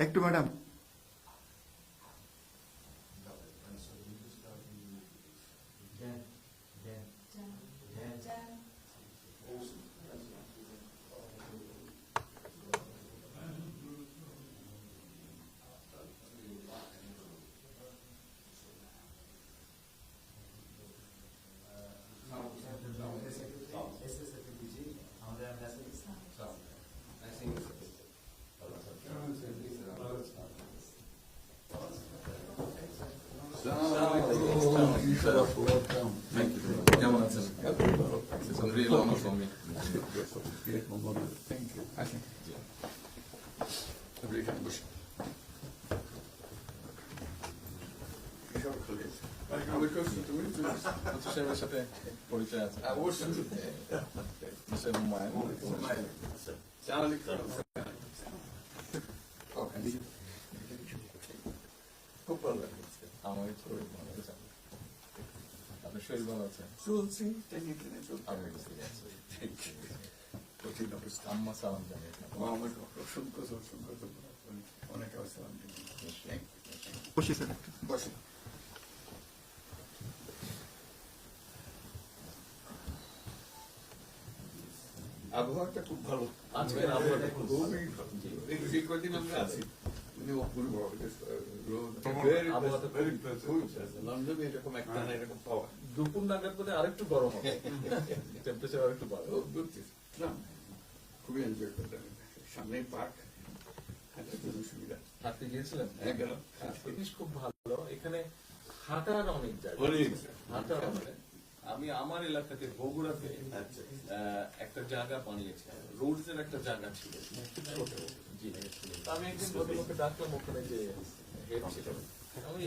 একটু ম্যাডাম কেমন আছেন? Real honour for me. Thank you. আসেন এখানে বসে। সাহেবের সাথে পরিচয় আছে অবশ্যই খুব ভালো লাগছে। আমার শরীর ভালো আছে। আপনার শরীর ভালো আছে? চলছে টেনে টেনে চলতে আমি কঠিন অবস্থা। আম্মা সালাম জানিয়ে আমার অসংখ্য অসংখ্য অনেক আসসালাম। বসে স্যার বসে আবহাওয়াটা খুব ভালো। আজকের আবহাওয়াটা খুব ভালো। খুবই ভালো। এই কদিন আমরা আছি লন্ডনে এরকম একটা এরকম পাওয়া দুপুর নাগাদ বোধ আরেকটু গরম হবে, টেম্পারেচার আরেকটু বাড়বে। খুবই এনজয় করতাম। সামনে পার্ক, হাঁটার জন্য সুবিধা। হাঁটতে গিয়েছিলেন? গেলাম। জিনিস খুব ভালো, এখানে হাঁটার অনেক জায়গা। হাঁটার অনেক। আমি আমার এলাকাতে বগুড়াতে একটা জায়গা বানিয়েছি, রোডস এর একটা জায়গা ছিল ছোট। জি, আমি একদিন ভদ্রলোককে ডাকলাম, ওখানে যে হেড ছিল, আমি